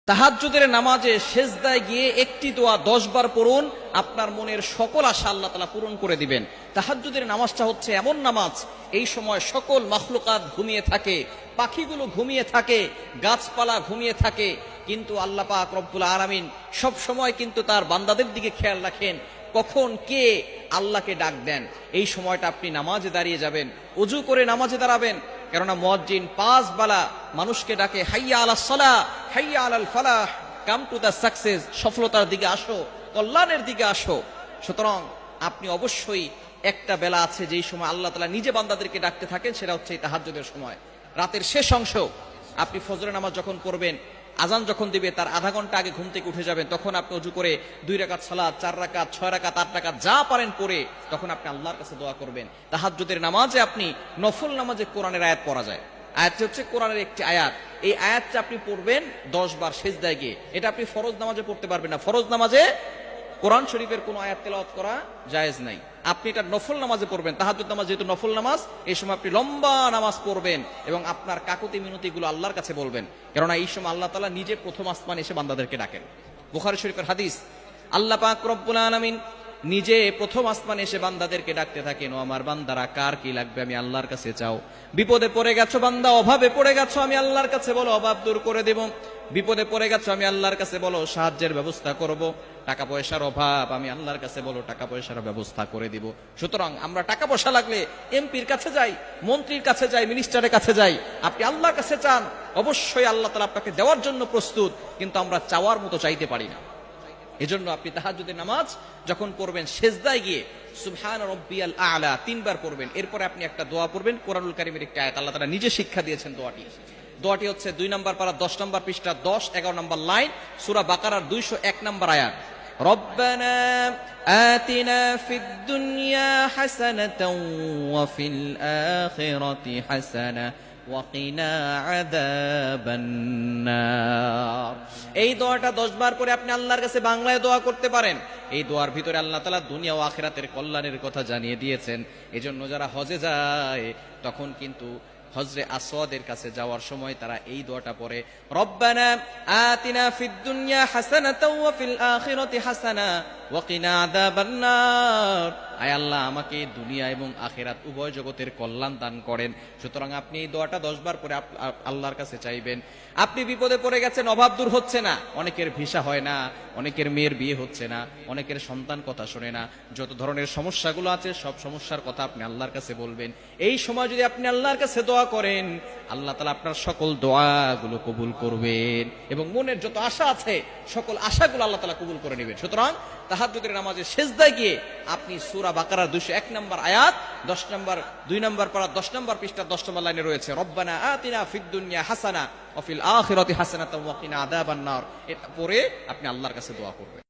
তাহাজ্জুদের নামাজে সেজদায় গিয়ে একটি দোয়া 10 বার পড়ুন, আপনার মনের সকল আশা আল্লাহ তাআলা পূরণ করে দিবেন। তাহাজ্জুদের নামাজটা হচ্ছে এমন নামাজ, এই সময় সকল মাখলুকাত ঘুমিয়ে থাকে, পাখিগুলো ঘুমিয়ে থাকে, গাছপালা ঘুমিয়ে থাকে, কিন্তু আল্লাহ পাক রব্বুল আলামিন সব সময় কিন্তু তার বান্দাদের দিকে খেয়াল রাখেন, কখন কে আল্লাহকে ডাক দেন। এই সময়টা আপনি নামাজে দাঁড়িয়ে যাবেন, ওযু করে নামাজে দাঁড়াবেন, কেননা মুয়াজ্জিন 5 বেলা মানুষকে ডাকে, হাইয়া আলাস সালাহ, হাইয়া আলাল ফালাহ, কাম টু দ্য সাকসেস, সফলতার দিকে আসো, কল্যাণের দিকে আসো। সুতরাং আপনি অবশ্যই একটা বেলা আছে যেই সময় আল্লাহ তাআলা নিজে বান্দাদেরকে ডাকতে থাকেন, সেটা হচ্ছে তাহাজ্জুদের সময়, রাতের শেষ অংশ। আপনি ফজরের নামাজ যখন পড়বেন, আজান যখন দিবে তার আধা ঘন্টা আগে ঘুম থেকে উঠে যাবেন, তখন আপনি ওযু করে 2 রাকাত সালাত, 4 রাকাত, 6 রাকাত, 8 রাকাত যা পারেন পড়ে তখন আপনি আল্লাহর কাছে দোয়া করবেন। তাহাজ্জুদের নামাজে আপনি নফল নামাজে কোরআনের আয়াত পড়া যায়, আয়াতটি হচ্ছে কোরআনের একটি আয়াত, এই আয়াতটা আপনি পড়বেন 10 বার সিজদায় গিয়ে। এটা আপনি ফরজ নামাজে পড়তে পারবেন না, ফরজ নামাজে কোরআন শরীফের কোন আয়াত তেলাওয়াত করা জায়েজ নাই। আপনি এটা নফল নামাজে পড়বেন, তাহাজ্জুদ নামাজ যেহেতু নফল নামাজ, এই সময় আপনি লম্বা নামাজ পড়বেন এবং আপনার কাকুতি মিনতিগুলো আল্লাহর কাছে বলবেন, কেননা এই সময় আল্লাহ তাআলা নিজে প্রথম আসমানে এসে বান্দাদেরকে ডাকেন। বুখারী শরীফের হাদিস, আল্লাহ পাক রব্বুল আলামিন নিজে প্রথম আসমানে এসে বান্দাদেরকে ডাকতে থাকেন, ও আমার বান্দারা কার কি লাগবে আমি আল্লাহর কাছে চাও। বিপদে পড়ে গেছো বান্দা, অভাবে পড়ে গেছো, আমি আল্লাহর কাছে বলো অভাব দূর করে দেব। বিপদে পড়ে গেছো, আমি আল্লাহর কাছে বলো সাহায্যের ব্যবস্থা করব। টাকা পয়সার অভাব, আমি আল্লাহর কাছে বলো টাকা পয়সার ব্যবস্থা করে দিব। সুতরাং আমরা টাকা পয়সা লাগলে এমপির কাছে যাই, মন্ত্রীর কাছে যাই, মিনিস্টারের কাছে যাই। আপনি আল্লাহর কাছে চান, অবশ্যই আল্লাহ তাআলা আপনাকে দেওয়ার জন্য প্রস্তুত, কিন্তু আমরা চাওয়ার মতো চাইতে পারি না। এজন্য আপনি তাহাজ্জুদের নামাজ যখন পড়বেন, সেজদায় গিয়ে সুবহান রাব্বিয়াল আ'লা 3 বার পড়বেন। এরপরে আপনি একটা দোয়া পড়বেন, কোরআনুল কারীমের একটা আয়াত, আল্লাহ তাআলা নিজে শিক্ষা দিয়েছেন দোয়াটি হচ্ছে 2 নম্বর পারা 10 নম্বর পৃষ্ঠা 10-11 নম্বর লাইন, সূরা বাকারার 201 নম্বর আয়াত। রব্বানা আতিনা ফিদ দুনিয়া হাসানাতাও ওয়া ফিল আখিরাতি হাসানা ওয়া কিনা আযাবান নার। এই দোয়াটা 10 বার করে আপনি আল্লাহর কাছে বাংলায় দোয়া করতে পারেন। এই দোয়ার ভিতরে আল্লাহ তাআলা দুনিয়া ও আখিরাতের কল্যাণের কথা জানিয়ে দিয়েছেন। এজন্য যারা হজে যায় তখন কিন্তু হজরে আসওয়াদের কাছে যাওয়ার সময় তারা এই দোয়াটা পড়ে, রব্বানা আতিনা ফিদ দুনিয়া হাসানাতাও ওয়া ফিল আখিরাতি হাসানা ওয়া কিনা আযাবান নার। আয় আল্লাহ, আমাকে দুনিয়া এবং আখিরাত উভয় জগতের কল্যাণ দান করেন। সুতরাং আপনি এই দোয়াটা 10 বার পরে আল্লাহর কাছে চাইবেন। আপনি বিপদে পড়ে গেছেন, অভাব দূর হচ্ছে না, অনেকের ভিসা হয় না, অনেকের মেয়ের বিয়ে হচ্ছে না, অনেকের সন্তান কথা শোনে না, যত ধরনের সমস্যাগুলো আছে সব সমস্যার কথা আপনি আল্লাহর কাছে বলবেন। এই সময় যদি আপনি আল্লাহর কাছে দোয়া করেন, আল্লাহ তাআলা আপনার সকল দোয়াগুলো কবুল করবেন এবং মনের যত আশা আছে সকল আশাগুলো আল্লাহ তাআলা কবুল করে নেবেন। সুতরাং তাহাজ্জুদের নামাজে সিজদায় গিয়ে আপনি সূরা বাকারার 201 নম্বর আয়াত 2 নম্বর পারা 10 নম্বর পৃষ্ঠা 10 নম্বর লাইনে রয়েছে, রব্বানা আতিনা ফিদ দুনিয়া হাসানা ওয়া ফিল আখিরাতি হাসানাতাও ওয়া কিনা আযাবান নার। এটা পড়ে আপনি আল্লাহর কাছে দোয়া করবেন।